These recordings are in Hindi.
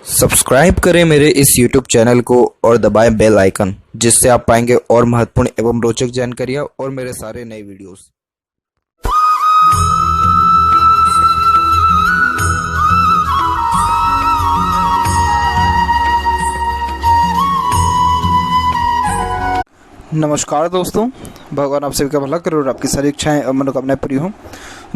सब्सक्राइब करें मेरे इस YouTube चैनल को और दबाएं बेल आइकन, जिससे आप पाएंगे और महत्वपूर्ण एवं रोचक जानकारियाँ और मेरे सारे नए वीडियोस। नमस्कार दोस्तों, भगवान आप सभी का भला करे और आपकी सारी इच्छाएं और मनोकामनाएं पूरी हों।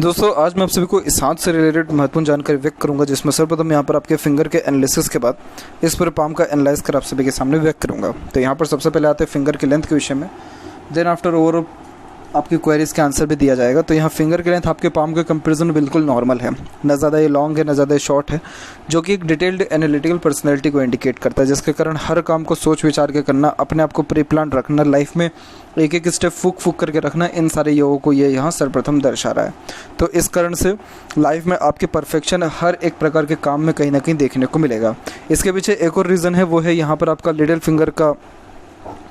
दोस्तों, आज मैं आप सभी को इस हाथ से रिलेटेड महत्वपूर्ण जानकारी व्यक्त करूंगा, जिसमें सर्वप्रथम यहां पर आपके फिंगर के एनालिसिस के बाद इस पूरे पाम का एनालाइज कर आप सभी के सामने व्यक्त करूंगा। तो यहां पर सबसे पहले आते हैं फिंगर की लेंथ के विषय में, देन आफ्टर ओवरऑल आपकी क्वेरीज के आंसर भी दिया जाएगा। तो यहाँ फिंगर की लेंथ आपके पाम के कंपैरिजन बिल्कुल नॉर्मल है, न ज़्यादा ये लॉन्ग है न ज़्यादा शॉर्ट है, जो कि एक डिटेल्ड एनालिटिकल पर्सनैलिटी को इंडिकेट करता है, जिसके कारण हर काम को सोच विचार के करना, अपने आप को प्री प्लान रखना, लाइफ में एक एक स्टेप फूक करके रखना, इन सारे योगों को ये यहाँ सर्वप्रथम दर्शा रहा है। तो इस कारण से लाइफ में आपके परफेक्शन हर एक प्रकार के काम में कहीं ना कहीं देखने को मिलेगा। इसके पीछे एक और रीज़न है, वो है यहाँ पर आपका लिटिल फिंगर का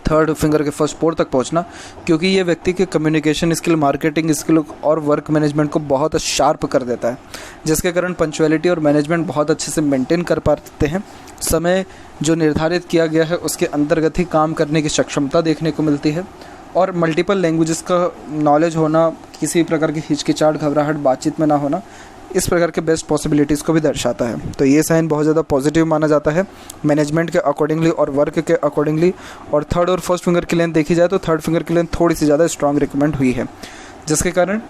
थर्ड फिंगर के फर्स्ट पोर तक पहुंचना, क्योंकि ये व्यक्ति के कम्युनिकेशन स्किल, मार्केटिंग स्किल और वर्क मैनेजमेंट को बहुत शार्प कर देता है, जिसके कारण पंक्चुअलिटी और मैनेजमेंट बहुत अच्छे से मेंटेन कर पाते हैं। समय जो निर्धारित किया गया है उसके अंतर्गत ही काम करने की सक्षमता देखने को मिलती है, और मल्टीपल लैंग्वेजेस का नॉलेज होना, किसी प्रकार की हिचकिचाहट, घबराहट बातचीत में ना होना, इस प्रकार के बेस्ट पॉसिबिलिटीज़ को भी दर्शाता है। तो ये साइन बहुत ज़्यादा पॉजिटिव माना जाता है मैनेजमेंट के अकॉर्डिंगली और वर्क के अकॉर्डिंगली। और थर्ड और फर्स्ट फिंगर की लेंथ देखी जाए तो थर्ड फिंगर की लेंथ थोड़ी सी ज़्यादा स्ट्रांग रिकमेंड हुई है, जिसके कारण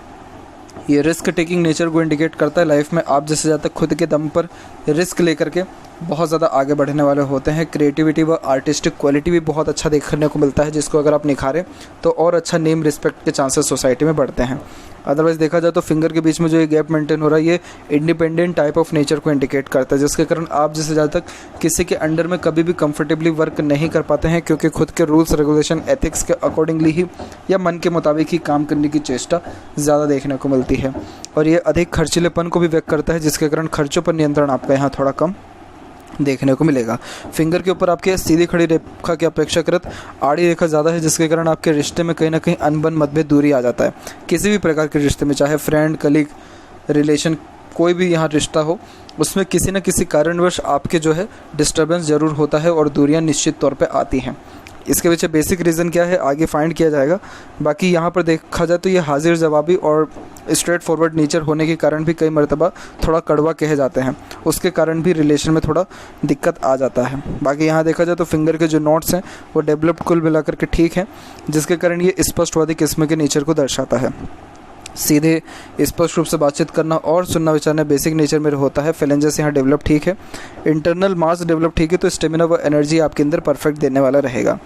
ये रिस्क टेकिंग नेचर को इंडिकेट करता है। लाइफ में आप जैसे ज़्यादा खुद के दम पर रिस्क लेकर के बहुत ज़्यादा आगे बढ़ने वाले होते हैं। क्रिएटिविटी व आर्टिस्टिक क्वालिटी भी बहुत अच्छा देखने को मिलता है, जिसको अगर आप निखारें तो और अच्छा नेम रिस्पेक्ट के चांसेस सोसाइटी में बढ़ते हैं। अदरवाइज़ देखा जाए तो फिंगर के बीच में जो ये गैप मेंटेन हो रहा है, ये इंडिपेंडेंट टाइप ऑफ नेचर को इंडिकेट करता है, जिसके कारण आप जैसे ज़्यादा तक किसी के अंडर में कभी भी कंफर्टेबली वर्क नहीं कर पाते हैं, क्योंकि खुद के रूल्स रेगुलेशन एथिक्स के अकॉर्डिंगली ही या मन के मुताबिक ही काम करने की चेष्टा ज़्यादा देखने को मिलती है। और ये अधिक खर्चीलेपन को भी व्यक्त करता है, जिसके कारण खर्चों पर नियंत्रण आपका यहाँ थोड़ा कम देखने को मिलेगा। फिंगर के ऊपर आपके सीधी खड़ी रेखा की अपेक्षाकृत आड़ी रेखा ज़्यादा है, जिसके कारण आपके रिश्ते में कहीं ना कहीं अनबन, मतभेद, दूरी आ जाता है। किसी भी प्रकार के रिश्ते में, चाहे फ्रेंड, कलीग, रिलेशन, कोई भी यहाँ रिश्ता हो, उसमें किसी न किसी कारणवश आपके जो है डिस्टर्बेंस ज़रूर होता है और दूरियाँ निश्चित तौर पर आती हैं। इसके पीछे बेसिक रीज़न क्या है आगे फाइंड किया जाएगा। बाकी यहाँ पर देखा जाए तो ये हाजिर जवाबी और स्ट्रेट फॉरवर्ड नेचर होने के कारण भी कई मर्तबा थोड़ा कड़वा कहे जाते हैं, उसके कारण भी रिलेशन में थोड़ा दिक्कत आ जाता है। बाकी यहाँ देखा जाए तो फिंगर के जो नोट्स हैं वो डेवलप्ड कुल मिलाकर के ठीक हैं, जिसके कारण ये स्पष्टवादी किस्म के नेचर को दर्शाता है। सीधे स्पष्ट रूप से बातचीत करना और सुनना विचारना बेसिक नेचर में होता है। फेलेंजेस यहाँ डेवलप ठीक है, इंटरनल मास डेवलप ठीक है, तो स्टेमिना व एनर्जी आपके अंदर परफेक्ट देने वाला रहेगा।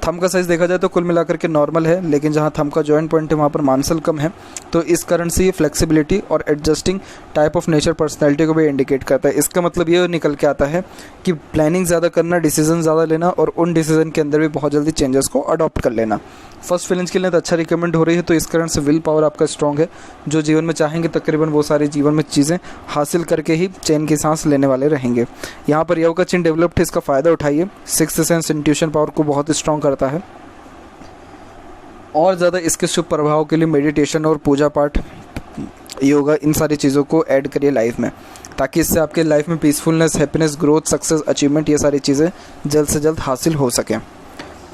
थंब का साइज़ देखा जाए तो कुल मिलाकर के नॉर्मल है, लेकिन जहाँ थंब का जॉइंट पॉइंट है वहाँ पर मांसल कम है, तो इस कारण से ये फ्लेक्सिबिलिटी और adjusting type of nature personality को भी इंडिकेट करता है। इसका मतलब ये निकल के आता है कि प्लानिंग ज़्यादा करना, डिसीजन ज़्यादा लेना और उन डिसीजन के अंदर भी बहुत जल्दी चेंजेस को अडॉप्ट कर लेना। फर्स्ट फिलेंज के लिए तो अच्छा रिकमेंड हो रही है, तो इस कारण से विल पावर आपका स्ट्रॉन्ग है। जो जीवन में चाहेंगे तकरीबन वो सारी जीवन में चीज़ें हासिल करके ही चैन की सांस लेने वाले रहेंगे। यहाँ पर योग का चिन्ह डेवलप्ड है, इसका फ़ायदा उठाइए। सिक्स्थ सेंस इंट्यूशन पावर को बहुत स्ट्रॉन्ग करता है, और ज़्यादा इसके शुभ प्रभाव के लिए मेडिटेशन और पूजा पाठ, योगा, इन सारी चीज़ों को ऐड करिए लाइफ में, ताकि इससे आपके लाइफ में peacefulness, happiness, growth, success, achievement, ये सारी चीज़ें जल्द से जल्द हासिल हो सकें।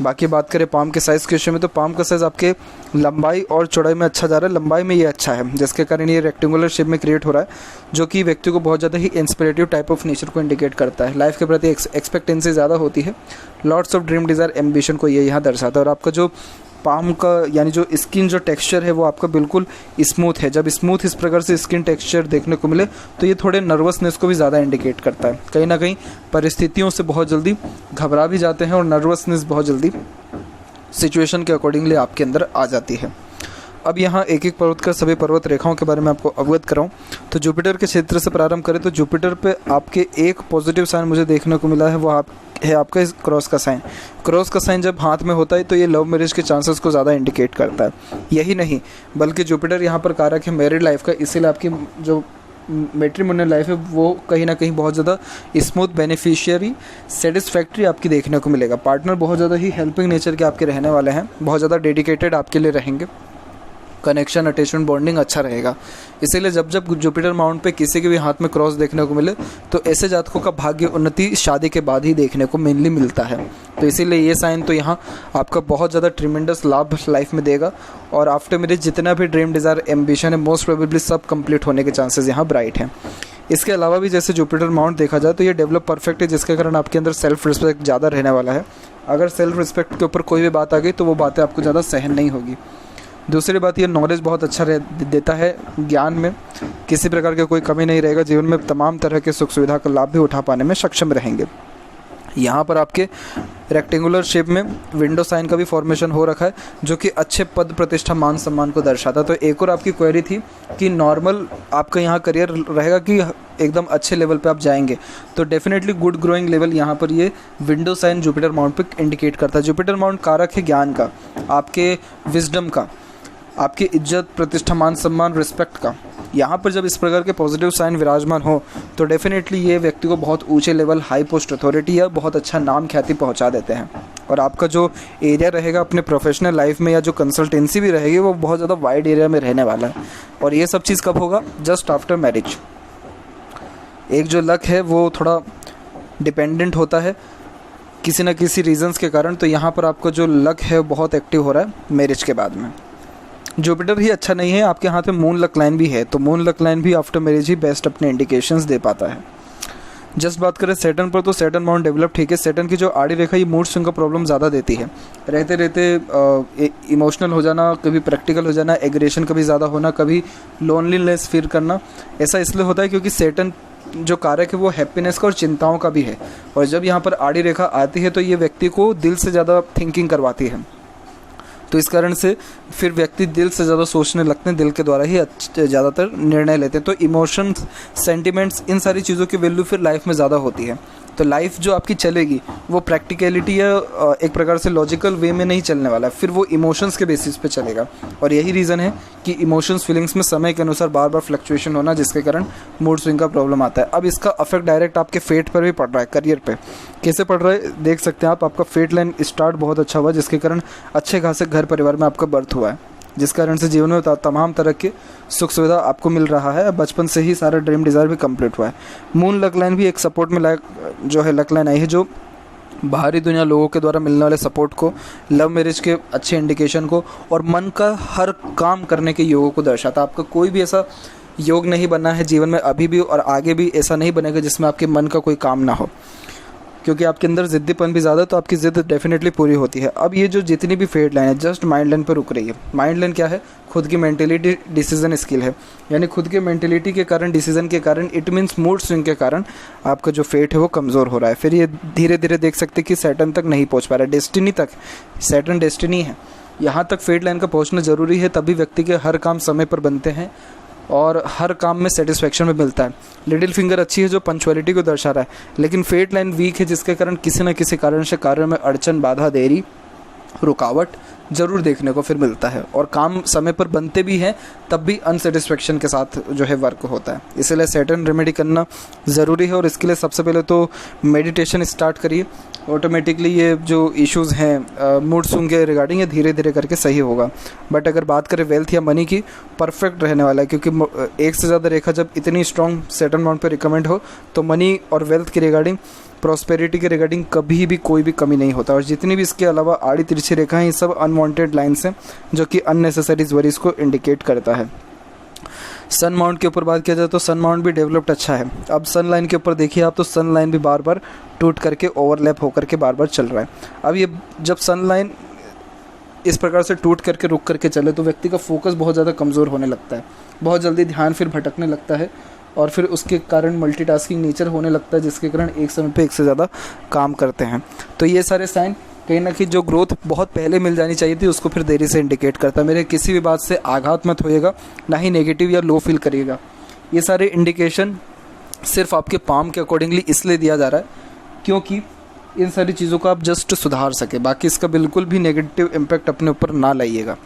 बाकी बात करें पाम के साइज़ के विषय में, तो पाम का साइज़ आपके लंबाई और चौड़ाई में अच्छा जा रहा है। लंबाई में ये अच्छा है, जिसके कारण ये रेक्टेंगुलर शेप में क्रिएट हो रहा है, जो कि व्यक्ति को बहुत ज़्यादा ही इंस्पिरेटिव टाइप ऑफ नेचर को इंडिकेट करता है। लाइफ के प्रति एक्सपेक्टेंसी ज़्यादा होती है, lots of dream, desire, ambition को ये यहाँ दर्शाता है। और आपका जो पाम का यानी जो स्किन जो टेक्सचर है वो आपका बिल्कुल स्मूथ है। जब स्मूथ इस प्रकार से स्किन टेक्सचर देखने को मिले तो ये थोड़े नर्वसनेस को भी ज़्यादा इंडिकेट करता है। कहीं ना कहीं परिस्थितियों से बहुत जल्दी घबरा भी जाते हैं और नर्वसनेस बहुत जल्दी सिचुएशन के अकॉर्डिंगली आपके अंदर आ जाती है। अब यहाँ एक एक पर्वत का सभी पर्वत रेखाओं के बारे में आपको अवगत कराऊं, तो जुपिटर के क्षेत्र से प्रारंभ करें तो जुपिटर पे आपके एक पॉजिटिव साइन मुझे देखने को मिला है, वो आपका इस क्रॉस का साइन। क्रॉस का साइन जब हाथ में होता है तो ये लव मैरिज के चांसेस को ज़्यादा इंडिकेट करता है। यही नहीं बल्कि जुपिटर यहाँ पर कारक है मैरिड लाइफ का, इसीलिए आपकी जो मैट्रिमोनियल लाइफ है वो कहीं ना कहीं बहुत ज़्यादा स्मूथ, बेनिफिशियरी, सेटिस्फैक्ट्री आपकी देखने को मिलेगा। पार्टनर बहुत ज़्यादा ही हेल्पिंग नेचर के आपके रहने वाले हैं, बहुत ज़्यादा डेडिकेटेड आपके लिए रहेंगे। कनेक्शन, अटैचमेंट, बॉन्डिंग अच्छा रहेगा। इसीलिए जब जब जुपिटर माउंट पे किसी के भी हाथ में क्रॉस देखने को मिले तो ऐसे जातकों का भाग्य उन्नति शादी के बाद ही देखने को मेनली मिलता है। तो इसीलिए ये साइन तो यहाँ आपका बहुत ज़्यादा ट्रिमेंडस लाभ लाइफ में देगा और आफ्टर मैरिज जितना भी ड्रीम डिज़ायर एम्बिशन है मोस्ट प्रोबेबली सब कंप्लीट होने के चांसेस यहाँ ब्राइट हैं। इसके अलावा भी जैसे जुपिटर माउंट देखा जाए तो ये डेवलप परफेक्ट है, जिसके कारण आपके अंदर सेल्फ रिस्पेक्ट ज़्यादा रहने वाला है। अगर सेल्फ रिस्पेक्ट के ऊपर कोई भी बात आ गई तो वो बातें आपको ज़्यादा सहन नहीं होगी। दूसरी बात, ये नॉलेज बहुत अच्छा देता है, ज्ञान में किसी प्रकार की कोई कमी नहीं रहेगा, जीवन में तमाम तरह के सुख सुविधा का लाभ भी उठा पाने में सक्षम रहेंगे। यहाँ पर आपके रेक्टेंगुलर शेप में विंडो साइन का भी फॉर्मेशन हो रखा है जो कि अच्छे पद, प्रतिष्ठा, मान सम्मान को दर्शाता है। तो एक और आपकी क्वेरी थी कि नॉर्मल आपका यहाँ करियर रहेगा कि एकदम अच्छे लेवल पे आप जाएंगे, तो डेफिनेटली गुड ग्रोइंग लेवल यहाँ पर ये विंडो साइन जुपिटर माउंट पे इंडिकेट करता है। जुपिटर माउंट कारक है ज्ञान का, आपके विजडम का, आपकी इज्जत, प्रतिष्ठा, मान सम्मान, रिस्पेक्ट का। यहाँ पर जब इस प्रकार के पॉजिटिव साइन विराजमान हो तो डेफिनेटली ये व्यक्ति को बहुत ऊंचे लेवल, हाई पोस्ट अथॉरिटी या बहुत अच्छा नाम ख्याति पहुँचा देते हैं। और आपका जो एरिया रहेगा अपने प्रोफेशनल लाइफ में या जो कंसल्टेंसी भी रहेगी वो बहुत ज़्यादा वाइड एरिया में रहने वाला है। और ये सब चीज़ कब होगा? Just after marriage. एक जो लक है वो थोड़ा डिपेंडेंट होता है किसी न किसी रीजंस के कारण, तो यहाँ पर आपका जो लक है बहुत एक्टिव हो रहा है मैरिज के बाद में। जुपिटर ही अच्छा नहीं है, आपके हाथ में मून लक लाइन भी है, तो मून लक लाइन भी आफ्टर मैरिज ही बेस्ट अपने इंडिकेशंस दे पाता है। जस्ट बात करें सैटर्न पर, तो सैटर्न माउंट डेवलप ठीक है। सैटर्न की जो आड़ी रेखा ये मूड स्विंग का प्रॉब्लम ज़्यादा देती है, रहते रहते इमोशनल हो जाना, कभी प्रैक्टिकल हो जाना, एग्रेशन कभी ज़्यादा होना, कभी लोनलीनेस फील करना। ऐसा इसलिए होता है क्योंकि सैटर्न जो कारक है वो हैप्पीनेस का और चिंताओं का भी है, और जब यहाँ पर आड़ी रेखा आती है तो ये व्यक्ति को दिल से ज़्यादा थिंकिंग करवाती है। तो इस कारण से फिर व्यक्ति दिल से ज़्यादा सोचने लगते हैं, दिल के द्वारा ही ज़्यादातर निर्णय लेते हैं। तो इमोशंस, सेंटिमेंट्स, इन सारी चीज़ों की वैल्यू फिर लाइफ में ज़्यादा होती है। तो लाइफ जो आपकी चलेगी वो प्रैक्टिकलिटी या एक प्रकार से लॉजिकल वे में नहीं चलने वाला है, फिर वो इमोशंस के बेसिस पे चलेगा। और यही रीज़न है कि इमोशंस, फीलिंग्स में समय के अनुसार बार बार फ्लक्चुएशन होना, जिसके कारण मूड स्विंग का प्रॉब्लम आता है। अब इसका अफेक्ट डायरेक्ट आपके फेट पर भी पड़ रहा है, करियर पे कैसे पड़ रहा है देख सकते हैं आप। आपका फेट लाइन स्टार्ट बहुत अच्छा हुआ, जिसके कारण अच्छे खासे घर परिवार में आपका बर्थ हुआ है, जिस कारण से जीवन में तमाम तरह के सुख सुविधा आपको मिल रहा है। बचपन से ही सारा ड्रीम डिज़ायर भी कंप्लीट हुआ है। मून लक लाइन भी एक सपोर्ट में जो है लक लाइन आई है, जो बाहरी दुनिया लोगों के द्वारा मिलने वाले सपोर्ट को, लव मैरिज के अच्छे इंडिकेशन को और मन का हर काम करने के योगों को दर्शाता है। आपका कोई भी ऐसा योग नहीं बना है जीवन में अभी भी और आगे भी ऐसा नहीं बनेगा जिसमें आपके मन का कोई काम ना हो, क्योंकि आपके अंदर ज़िद्दीपन भी ज़्यादा, तो आपकी ज़िद्द डेफिनेटली पूरी होती है। अब ये जो जितनी भी फेट लाइन है जस्ट माइंड लाइन पर रुक रही है। माइंड लाइन क्या है? खुद की मेंटेलिटी, डिसीजन स्किल है, यानी खुद के मेंटेलिटी के कारण, डिसीजन के कारण, इट मीन्स मूड स्विंग के कारण आपका जो फेट है वो कमज़ोर हो रहा है। फिर ये धीरे धीरे देख सकते हैं कि सैटर्न तक नहीं पहुँच पा रहा है, डेस्टिनी तक। सैटर्न डेस्टिनी है, यहाँ तक फेट लाइन का पहुँचना ज़रूरी है, तभी व्यक्ति के हर काम समय पर बनते हैं और हर काम में सेटिस्फेक्शन में मिलता है। लिटिल फिंगर अच्छी है जो पंक्चुअलिटी को दर्शा रहा है, लेकिन फेट लाइन वीक है, जिसके कारण किसी न किसी कारण से कार्य में अड़चन, बाधा, देरी, रुकावट ज़रूर देखने को फिर मिलता है। और काम समय पर बनते भी हैं तब भी अनसेटिस्फेक्शन के साथ जो है वर्क होता है। इसलिए सैटर्न रेमेडी करना ज़रूरी है, और इसके लिए सबसे पहले तो मेडिटेशन स्टार्ट करिए। ऑटोमेटिकली ये जो इश्यूज़ हैं मूड स्विंग के रिगार्डिंग, ये धीरे धीरे करके सही होगा। बट अगर बात करें वेल्थ या मनी की, परफेक्ट रहने वाला है, क्योंकि एक से ज़्यादा रेखा जब इतनी स्ट्रॉन्ग सैटर्न माउंट पे रिकमेंड हो तो मनी और वेल्थ के रिगार्डिंग, प्रॉस्पेरिटी के रिगार्डिंग कभी भी कोई भी कमी नहीं होता। और जितनी भी इसके अलावा आड़ी तिरछी रेखाएं, ये सब अनवांटेड लाइन्स हैं जो कि अननेसेसरी वरीज को इंडिकेट करता है। सन माउंट के ऊपर बात किया जाए तो सन माउंट भी डेवलप्ड अच्छा है। अब सन लाइन के ऊपर देखिए आप, तो सन लाइन भी बार बार टूट करके ओवरलैप होकर के बार बार चल रहा है। अब ये जब सन लाइन इस प्रकार से टूट करके रुक करके चले तो व्यक्ति का फोकस बहुत ज़्यादा कमज़ोर होने लगता है, बहुत जल्दी ध्यान फिर भटकने लगता है, और फिर उसके कारण मल्टीटास्किंग नेचर होने लगता है, जिसके कारण एक समय पे एक से ज़्यादा काम करते हैं। तो ये सारे साइन कहीं ना कहीं जो ग्रोथ बहुत पहले मिल जानी चाहिए थी उसको फिर देरी से इंडिकेट करता है। मेरे किसी भी बात से आघात मत होइएगा, ना ही नेगेटिव या लो फील करिएगा। ये सारे इंडिकेशन सिर्फ आपके पाम के अकॉर्डिंगली इसलिए दिया जा रहा है क्योंकि इन सारी चीज़ों को आप जस्ट सुधार सके, बाकी इसका बिल्कुल भी नेगेटिव इम्पैक्ट अपने ऊपर ना लाइएगा।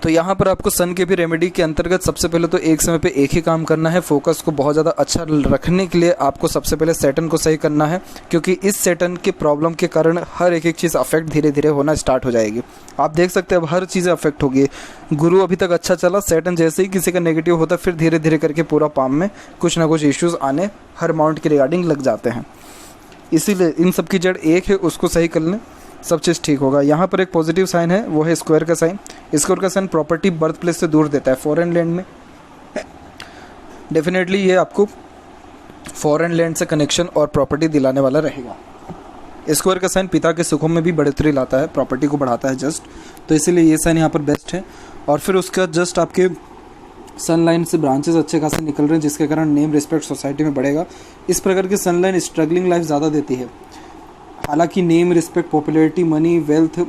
तो यहाँ पर आपको सन के भी रेमेडी के अंतर्गत सबसे पहले तो एक समय पे एक ही काम करना है। फोकस को बहुत ज़्यादा अच्छा रखने के लिए आपको सबसे पहले सैटर्न को सही करना है, क्योंकि इस सैटर्न के प्रॉब्लम के कारण हर एक चीज़ अफेक्ट धीरे धीरे होना स्टार्ट हो जाएगी। आप देख सकते हैं अब हर चीज़ें अफेक्ट होगी। गुरु अभी तक अच्छा चला, सैटर्न जैसे ही किसी का नेगेटिव होता है फिर धीरे धीरे करके पूरा पाम में कुछ ना कुछ इश्यूज़ आने हर माउंट के रिगार्डिंग लग जाते हैं। इसीलिए इन सब की जड़ एक है, उसको सही कर लें, सब चीज़ ठीक होगा। यहाँ पर एक पॉजिटिव साइन है, वो है स्क्वायर का साइन। स्क्वायर का साइन प्रॉपर्टी बर्थ प्लेस से दूर देता है। फॉरेन लैंड में डेफिनेटली ये आपको फॉरेन लैंड से कनेक्शन और प्रॉपर्टी दिलाने वाला रहेगा। स्क्वायर का साइन पिता के सुखों में भी बढ़ोतरी लाता है, प्रॉपर्टी को बढ़ाता है जस्ट, तो इसीलिए ये साइन यहाँ पर बेस्ट है। और फिर उसका जस्ट आपके सनलाइन से ब्रांचेस अच्छे खासे निकल रहे हैं, जिसके कारण नेम रिस्पेक्ट सोसाइटी में बढ़ेगा। इस प्रकार की सनलाइन स्ट्रगलिंग लाइफ ज़्यादा देती है। हालांकि name respect, popularity, money, wealth,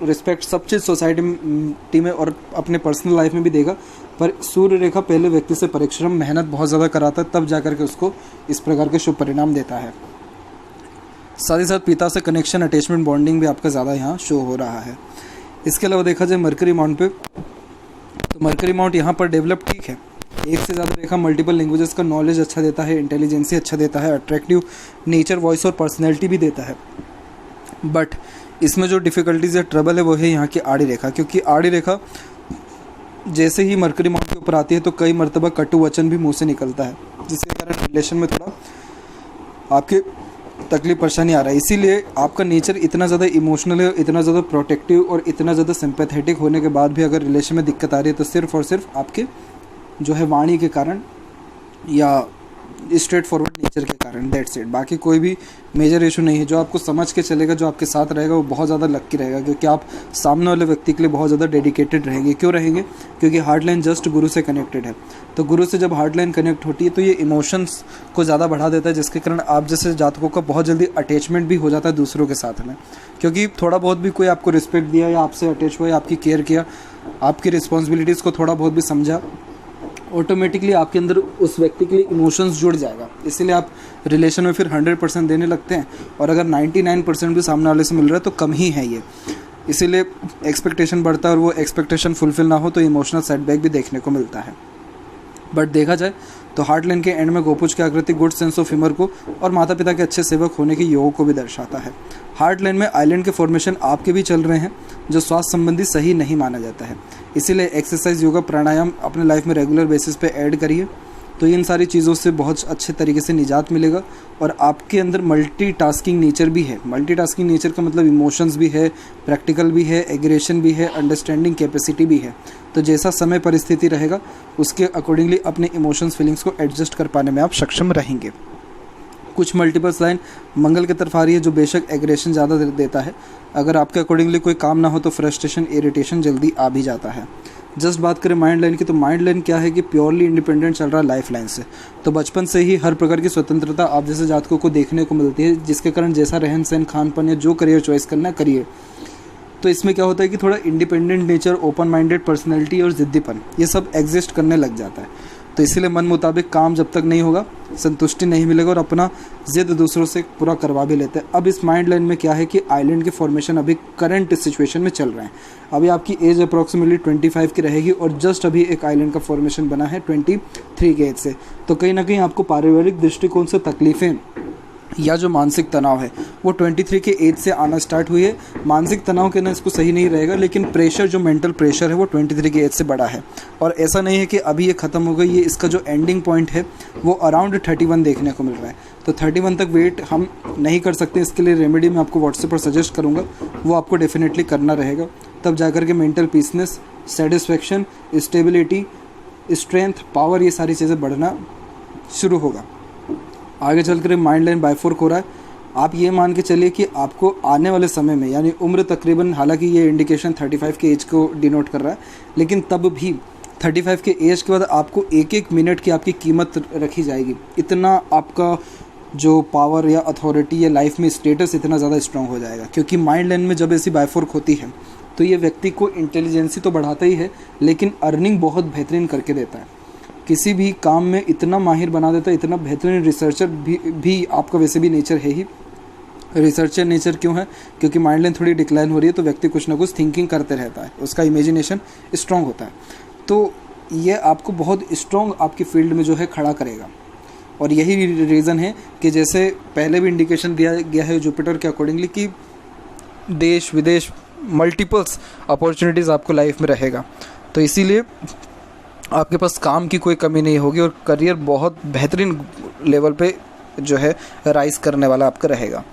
respect सब चीज़ सोसाइटी में और अपने पर्सनल लाइफ में भी देगा, पर सूर्य रेखा पहले व्यक्ति से परिश्रम मेहनत बहुत ज़्यादा कराता है, तब जाकर के उसको इस प्रकार के शुभ परिणाम देता है। साथ ही साथ पिता से कनेक्शन, अटैचमेंट, बॉन्डिंग भी आपका ज़्यादा यहाँ शो हो रहा है। इसके अलावा देखा जाए मरकरी माउंट पे, तो मरकरी माउंट यहाँ पर डेवलप ठीक है। एक से ज़्यादा रेखा मल्टीपल लैंग्वेजेस का नॉलेज अच्छा देता है, इंटेलिजेंसी अच्छा देता है, अट्रैक्टिव नेचर, वॉइस और पर्सनैलिटी भी देता है। बट इसमें जो डिफ़िकल्टीज या ट्रबल है वो है यहाँ की आड़ी रेखा, क्योंकि आड़ी रेखा जैसे ही मरकरी माउंट के ऊपर आती है तो कई मरतबा कटु वचन भी मुंह से निकलता है, जिसके कारण रिलेशन में थोड़ा आपके तकलीफ परेशानी आ रहा है। इसीलिए आपका नेचर इतना ज़्यादा इमोशनल है, इतना ज़्यादा प्रोटेक्टिव और इतना ज़्यादा सिंपैथेटिक होने के बाद भी अगर रिलेशन में दिक्कत आ रही है तो सिर्फ और सिर्फ आपके जो है वाणी के कारण या स्ट्रेट फॉरवर्ड नेचर के कारण, दैट्स इट। बाकी कोई भी मेजर इशू नहीं है। जो आपको समझ के चलेगा, जो आपके साथ रहेगा, वो बहुत ज़्यादा लक्की रहेगा, क्योंकि आप सामने वाले व्यक्ति के लिए बहुत ज़्यादा डेडिकेटेड रहेंगे। क्यों रहेंगे? क्योंकि हार्ट लाइन जस्ट गुरु से कनेक्टेड है। तो गुरु से जब हार्ट लाइन कनेक्ट होती है तो ये इमोशंस को ज़्यादा बढ़ा देता है, जिसके कारण आप जैसे जातकों का बहुत जल्दी अटैचमेंट भी हो जाता है दूसरों के साथ में, क्योंकि थोड़ा बहुत भी कोई आपको रिस्पेक्ट दिया या आपसे अटैच हुआ या आपकी केयर किया, आपकी रिस्पॉन्सिबिलिटीज़ को थोड़ा बहुत भी समझा, ऑटोमेटिकली आपके अंदर उस व्यक्ति के लिए इमोशंस जुड़ जाएगा। इसीलिए आप रिलेशन में फिर 100% देने लगते हैं, और अगर 99% भी सामने वाले से मिल रहा है तो कम ही है ये। इसीलिए एक्सपेक्टेशन बढ़ता है, और वो एक्सपेक्टेशन फुलफिल ना हो तो इमोशनल सेटबैक भी देखने को मिलता है। बट देखा जाए तो हार्ट लाइन के एंड में गोपुज की आकृति गुड सेंस ऑफ ह्यूमर को और माता पिता के अच्छे सेवक होने के योग को भी दर्शाता है। हार्ट लाइन में आइलैंड के फॉर्मेशन आपके भी चल रहे हैं, जो स्वास्थ्य संबंधी सही नहीं माना जाता है। इसीलिए एक्सरसाइज, योगा, प्राणायाम अपने लाइफ में रेगुलर बेसिस पे ऐड करिए, तो इन सारी चीज़ों से बहुत अच्छे तरीके से निजात मिलेगा। और आपके अंदर मल्टीटास्किंग नेचर भी है। मल्टीटास्किंग नेचर का मतलब इमोशंस भी है, प्रैक्टिकल भी है, एग्रेशन भी है, अंडरस्टैंडिंग कैपेसिटी भी है। तो जैसा समय परिस्थिति रहेगा उसके अकॉर्डिंगली अपने इमोशंस, फीलिंग्स को एडजस्ट कर पाने में आप सक्षम रहेंगे। कुछ मल्टीपल्स लाइन मंगल की तरफ आ रही है, जो बेशक एग्रेशन ज़्यादा देता है। अगर आपके अकॉर्डिंगली कोई काम ना हो तो फ्रस्ट्रेशन, इरिटेशन जल्दी आ भी जाता है। जस्ट बात करें माइंड लाइन की, तो माइंड लाइन क्या है कि प्योरली इंडिपेंडेंट चल रहा है लाइफ लाइन से। तो बचपन से ही हर प्रकार की स्वतंत्रता आप जैसे जातकों को देखने को मिलती है, जिसके कारण जैसा रहन सहन, खान पान या जो करियर चॉइस करना है करिए। तो इसमें क्या होता है कि थोड़ा independent nature, open minded personality और ज़िद्दीपन, ये सब एग्जिस्ट करने लग जाता है। तो इसीलिए मन मुताबिक काम जब तक नहीं होगा, संतुष्टि नहीं मिलेगा, और अपना ज़िद दूसरों से पूरा करवा भी लेते हैं। अब इस माइंड लाइन में क्या है कि आइलैंड के फॉर्मेशन अभी करंट सिचुएशन में चल रहे हैं। अभी आपकी एज अप्रॉक्सीमेटली 25 की रहेगी, और जस्ट अभी एक आइलैंड का फॉर्मेशन बना है 23 के एज से। तो कहीं ना कहीं आपको पारिवारिक दृष्टिकोण से तकलीफ़ें या जो मानसिक तनाव है वो 23 के एज से आना स्टार्ट हुई है। मानसिक तनाव कहना इसको सही नहीं रहेगा, लेकिन प्रेशर, जो मेंटल प्रेशर है वो 23 के एज से बड़ा है। और ऐसा नहीं है कि अभी ये ख़त्म हो गई, ये इसका जो एंडिंग पॉइंट है वो अराउंड 31 देखने को मिल रहा है। तो 31 तक वेट हम नहीं कर सकते। इसके लिए रेमेडी मैं आपको व्हाट्सएप पर सजेस्ट करूँगा, वो आपको डेफिनेटली करना रहेगा। तब जाकर के mental peaceness, satisfaction, stability, strength, power, ये सारी चीज़ें बढ़ना शुरू होगा। आगे चलकर माइंड लाइन बाइफोर्क हो रहा है। आप ये मान के चलिए कि आपको आने वाले समय में, यानी उम्र तकरीबन, हालांकि ये इंडिकेशन 35 के एज को डिनोट कर रहा है, लेकिन तब भी 35 के एज के बाद आपको एक एक मिनट की आपकी कीमत रखी जाएगी। इतना आपका जो पावर या अथॉरिटी या लाइफ में स्टेटस इतना ज़्यादा स्ट्रांग हो जाएगा, क्योंकि माइंड लाइन में जब ऐसी बाइफोर्क होती है तो ये व्यक्ति को इंटेलिजेंसी तो बढ़ाता ही है, लेकिन अर्निंग बहुत बेहतरीन करके देता है। किसी भी काम में इतना माहिर बना देता है, इतना बेहतरीन रिसर्चर भी आपका वैसे भी नेचर है ही, रिसर्चर नेचर क्यों है? क्योंकि माइंड लाइन थोड़ी डिक्लाइन हो रही है तो व्यक्ति कुछ ना कुछ थिंकिंग करते रहता है, उसका इमेजिनेशन स्ट्रॉन्ग होता है, तो ये आपको बहुत स्ट्रॉन्ग आपकी फील्ड में जो है खड़ा करेगा। और यही रीज़न है कि जैसे पहले भी इंडिकेशन दिया गया है जुपिटर के अकॉर्डिंगली कि देश विदेश मल्टीपल्स अपॉर्चुनिटीज़ आपको लाइफ में रहेगा, तो इसीलिए आपके पास काम की कोई कमी नहीं होगी और करियर बहुत बेहतरीन लेवल पे जो है राइज करने वाला आपका रहेगा।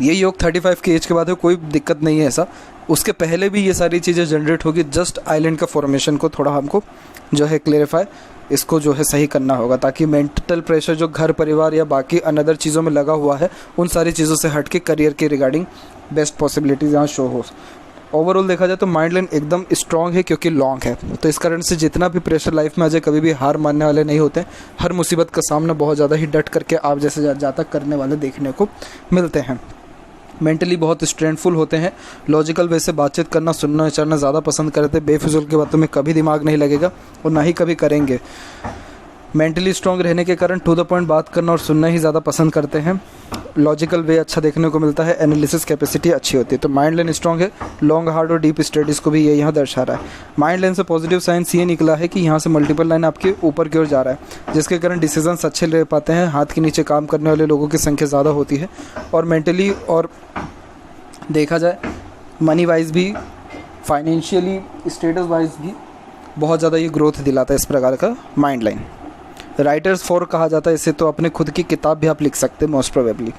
ये योग 35 की एज के बाद है, कोई दिक्कत नहीं है ऐसा, उसके पहले भी ये सारी चीज़ें जनरेट होगी। जस्ट आइलैंड का फॉर्मेशन को थोड़ा हमको जो है क्लेरिफाई इसको जो है सही करना होगा, ताकि मेंटल प्रेशर जो घर परिवार या बाकी अनदर चीज़ों में लगा हुआ है उन सारी चीज़ों से हट के करियर के रिगार्डिंग बेस्ट पॉसिबिलिटीज़ यहाँ शो हो। ओवरऑल देखा जाए तो माइंड लाइन एकदम स्ट्रॉन्ग है क्योंकि लॉन्ग है, तो इस कारण से जितना भी प्रेशर लाइफ में आ जाए कभी भी हार मानने वाले नहीं होते। हर मुसीबत का सामना बहुत ज़्यादा ही डट करके आप जैसे ज़्यादा करने वाले देखने को मिलते हैं। मेंटली बहुत स्ट्रेंथफुल होते हैं, लॉजिकल वे से बातचीत करना सुनना विचारना ज़्यादा पसंद करते हैं, बेफिजूल की बातों में कभी दिमाग नहीं लगेगा और ना ही कभी करेंगे। मेंटली स्ट्रॉन्ग रहने के कारण टू द पॉइंट बात करना और सुनना ही ज़्यादा पसंद करते हैं। लॉजिकल वे अच्छा देखने को मिलता है, एनालिसिस कैपेसिटी अच्छी होती है, तो माइंड लाइन स्ट्रॉन्ग है। लॉन्ग हार्ड और डीप स्टडीज़ को भी ये यहाँ दर्शा रहा है। माइंड लाइन से पॉजिटिव साइंस ये निकला है कि यहाँ से मल्टीपल लाइन आपके ऊपर की ओर जा रहा है, जिसके कारण डिसीजंस अच्छे ले पाते हैं, हाथ के नीचे काम करने वाले लोगों की संख्या ज़्यादा होती है और मेंटली और देखा जाए मनी वाइज भी फाइनेंशियली स्टेटस वाइज भी बहुत ज़्यादा ये ग्रोथ दिलाता है इस प्रकार का माइंड लाइन। राइटर्स फॉर कहा जाता है इसे, तो अपने खुद की किताब भी आप लिख सकते हैं मोस्ट प्रोबेबली।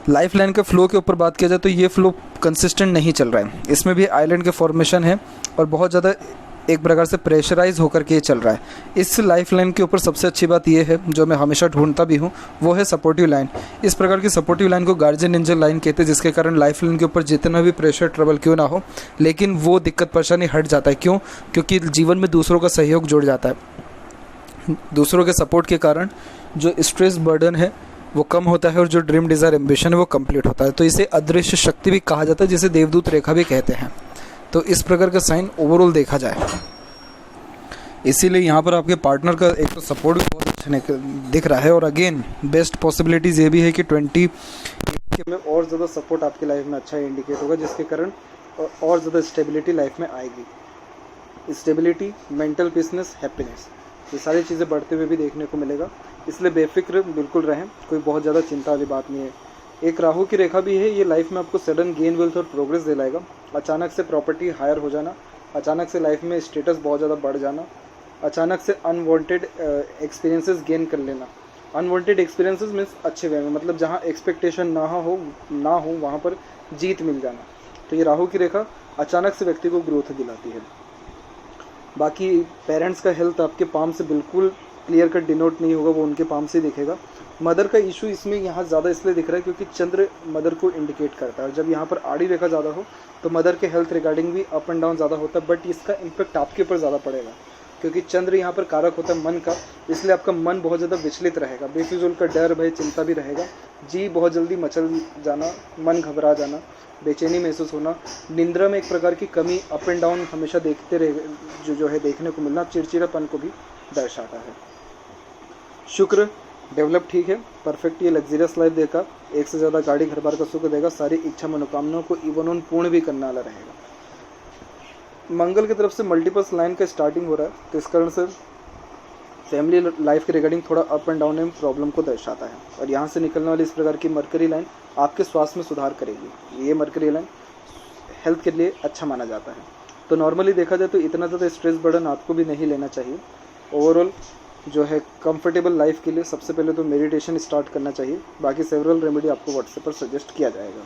लाइफ लाइन के फ्लो के ऊपर बात किया जाए तो ये फ्लो कंसिस्टेंट नहीं चल रहा है, इसमें भी आइलैंड के फॉर्मेशन है और बहुत ज़्यादा एक प्रकार से प्रेशराइज होकर के ये चल रहा है। इस लाइफ लाइन के ऊपर सबसे अच्छी बात ये है जो मैं हमेशा ढूंढता भी हूँ, वो है सपोर्टिव लाइन। इस प्रकार की सपोर्टिव लाइन को गार्जियन एंजल लाइन कहते हैं, जिसके कारण लाइफ लाइन के ऊपर जितना भी प्रेशर ट्रबल क्यों ना हो, लेकिन वो दिक्कत परेशानी हट जाता है। क्यों? क्योंकि जीवन में दूसरों का सहयोग जुड़ जाता है, दूसरों के सपोर्ट के कारण जो स्ट्रेस बर्डन है वो कम होता है और जो ड्रीम डिज़ायर एम्बिशन है वो कंप्लीट होता है। तो इसे अदृश्य शक्ति भी कहा जाता है, जिसे देवदूत रेखा भी कहते हैं। तो इस प्रकार का साइन ओवरऑल देखा जाए, इसीलिए यहाँ पर आपके पार्टनर का एक तो सपोर्ट भी बहुत अच्छा दिख रहा है। और अगेन बेस्ट पॉसिबिलिटीज़ ये भी है कि 20 में और ज़्यादा सपोर्ट आपकी लाइफ में अच्छा इंडिकेट होगा, जिसके कारण और ज़्यादा स्टेबिलिटी लाइफ में आएगी। स्टेबिलिटी, मेंटल पीसनेस, हैप्पीनेस, ये सारी चीज़ें बढ़ते हुए भी देखने को मिलेगा, इसलिए बेफिक्र बिल्कुल रहें, कोई बहुत ज़्यादा चिंता वाली बात नहीं है। एक राहु की रेखा भी है, ये लाइफ में आपको सडन गेन वेल्थ और प्रोग्रेस दिलाएगा। अचानक से प्रॉपर्टी हायर हो जाना, अचानक से लाइफ में स्टेटस बहुत ज़्यादा बढ़ जाना, अचानक से अनवांटेड एक्सपीरियंसेस गेन कर लेना। अनवांटेड एक्सपीरियंसेस मीन्स अच्छे वे में, मतलब जहाँ एक्सपेक्टेशन ना हो वहाँ पर जीत मिल जाना। तो ये राहु की रेखा अचानक से व्यक्ति को ग्रोथ दिलाती है। बाकी पेरेंट्स का हेल्थ आपके पाम से बिल्कुल क्लियर कट डिनोट नहीं होगा, वो उनके पाम से दिखेगा। मदर का इशू इसमें यहाँ ज़्यादा इसलिए दिख रहा है क्योंकि चंद्र मदर को इंडिकेट करता है। जब यहाँ पर आड़ी रेखा ज़्यादा हो तो मदर के हेल्थ रिगार्डिंग भी अप एंड डाउन ज़्यादा होता है, बट इसका इम्पैक्ट आपके ऊपर ज़्यादा पड़ेगा क्योंकि चंद्र यहाँ पर कारक होता है मन का, इसलिए आपका मन बहुत ज़्यादा विचलित रहेगा, बेफिजूल का डर भय चिंता भी रहेगा, जी बहुत जल्दी मचल जाना, मन घबरा जाना, बेचैनी महसूस होना, निंद्रा में एक प्रकार की कमी, अप एंड डाउन हमेशा देखते रहे जो है देखने को मिलना, चिड़चिड़ापन को भी दर्शाता है। शुक्र डेवलप ठीक है, परफेक्ट, ये लग्जरियस लाइफ देगा, एक से ज़्यादा गाड़ी घर बार का सुख देगा, सारी इच्छा मनोकामनाओं को इवन ऑन पूर्ण भी करने वाला रहेगा। मंगल की तरफ से मल्टीपल्स लाइन का स्टार्टिंग हो रहा है, तो इस कारण से फैमिली लाइफ के रिगार्डिंग थोड़ा अप एंड डाउन में प्रॉब्लम को दर्शाता है। और यहाँ से निकलने वाली इस प्रकार की मरकरी लाइन आपके स्वास्थ्य में सुधार करेगी। ये मरकरी लाइन हेल्थ के लिए अच्छा माना जाता है। तो नॉर्मली देखा जाए तो इतना ज़्यादा स्ट्रेस बर्डन आपको भी नहीं लेना चाहिए। ओवरऑल जो है कंफर्टेबल लाइफ के लिए सबसे पहले तो मेडिटेशन स्टार्ट करना चाहिए, बाकी सेवरल रेमेडी आपको व्हाट्सएप पर सजेस्ट किया जाएगा।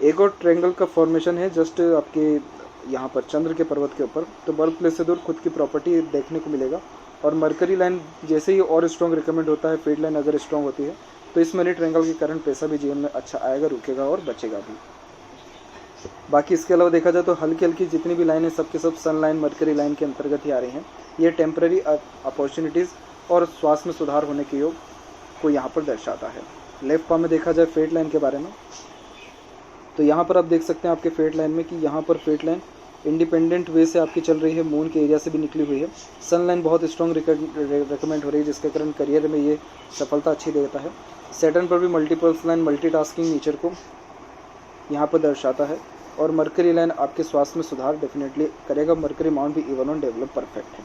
एक और ट्रायंगल का फॉर्मेशन है जस्ट आपके यहाँ पर चंद्र के पर्वत के ऊपर, तो बर्थ प्लेस से दूर खुद की प्रॉपर्टी देखने को मिलेगा। और मरकरी लाइन जैसे ही और स्ट्रॉन्ग रिकमेंड होता है, फेड लाइन अगर स्ट्रॉन्ग होती है तो इस मनी ट्रायंगल के कारण पैसा भी जीवन में अच्छा आएगा, रुकेगा और बचेगा भी। बाकी इसके अलावा देखा जाए तो हल्की हल्की जितनी भी लाइन है सबके सब सन लाइन मरकरी लाइन के अंतर्गत ही आ रही हैं। ये टेम्पररी अपॉर्चुनिटीज़ और स्वास्थ्य में सुधार होने के योग को यहाँ पर दर्शाता है। लेफ्ट पाम में देखा जाए फेट लाइन के बारे में, तो यहाँ पर आप देख सकते हैं आपके फेट लाइन में कि यहाँ पर फेट लाइन इंडिपेंडेंट वे से आपकी चल रही है, मून के एरिया से भी निकली हुई है। सन लाइन बहुत स्ट्रॉन्ग रिकमेंड हो रही है, जिसके कारण करियर में ये सफलता अच्छी देता है। सैटर्न पर भी मल्टीपल्स लाइन मल्टीटास्किंग नेचर को यहाँ पर दर्शाता है। और मरकरी लाइन आपके स्वास्थ्य में सुधार डेफिनेटली करेगा। मरकरी माउंट भी इवन ऑन डेवलप परफेक्ट है।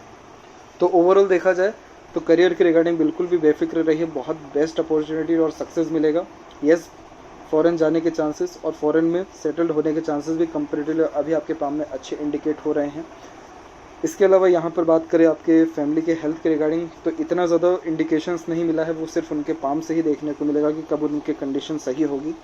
तो ओवरऑल देखा जाए तो करियर के रिगार्डिंग बिल्कुल भी बेफिक्र रहिए, बहुत बेस्ट अपॉर्चुनिटी और सक्सेस मिलेगा। यस, फॉरेन जाने के चांसेस और फॉरेन में सेटल्ड होने के चांसेस भी कंपेरेटिवली अभी आपके पाम में अच्छे इंडिकेट हो रहे हैं। इसके अलावा यहाँ पर बात करें आपके फैमिली के हेल्थ के रिगार्डिंग, तो इतना ज़्यादा इंडिकेशंस नहीं मिला है, वो सिर्फ उनके पाम से ही देखने को मिलेगा कि कब उनकी कंडीशन सही होगी।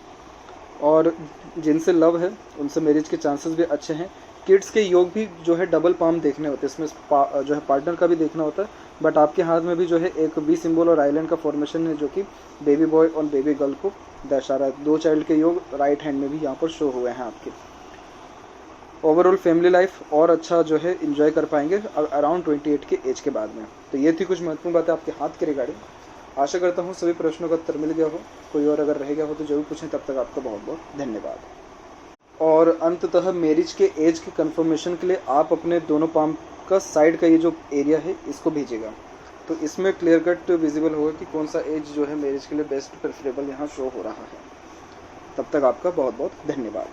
और जिनसे लव है उनसे मैरिज के चांसेस भी अच्छे हैं। किड्स के योग भी जो है डबल पाम देखने होते हैं, इसमें जो है पार्टनर का भी देखना होता है, बट आपके हाथ में भी जो है एक बी सिंबल और आइलैंड का फॉर्मेशन है, जो कि बेबी बॉय और बेबी गर्ल को दर्शा रहा है। 2 चाइल्ड के योग राइट हैंड में भी यहाँ पर शो हुए हैं आपके। ओवरऑल फैमिली लाइफ और अच्छा जो है इंजॉय कर पाएंगे अराउंड 28 के एज के बाद में। तो ये थी कुछ महत्वपूर्ण बातें आपके हाथ के रिगार्डिंग। आशा करता हूँ सभी प्रश्नों का उत्तर मिल गया हो। कोई और अगर रह गया हो तो जरूर पूछें। तब तक आपका बहुत बहुत धन्यवाद। और अंततः मैरिज के एज के कंफर्मेशन के लिए आप अपने दोनों पाम का साइड का ये जो एरिया है इसको भेजिएगा, तो इसमें क्लियर कट विजिबल होगा कि कौन सा एज जो है मैरिज के लिए बेस्ट प्रेफरेबल यहाँ शो हो रहा है। तब तक आपका बहुत बहुत धन्यवाद।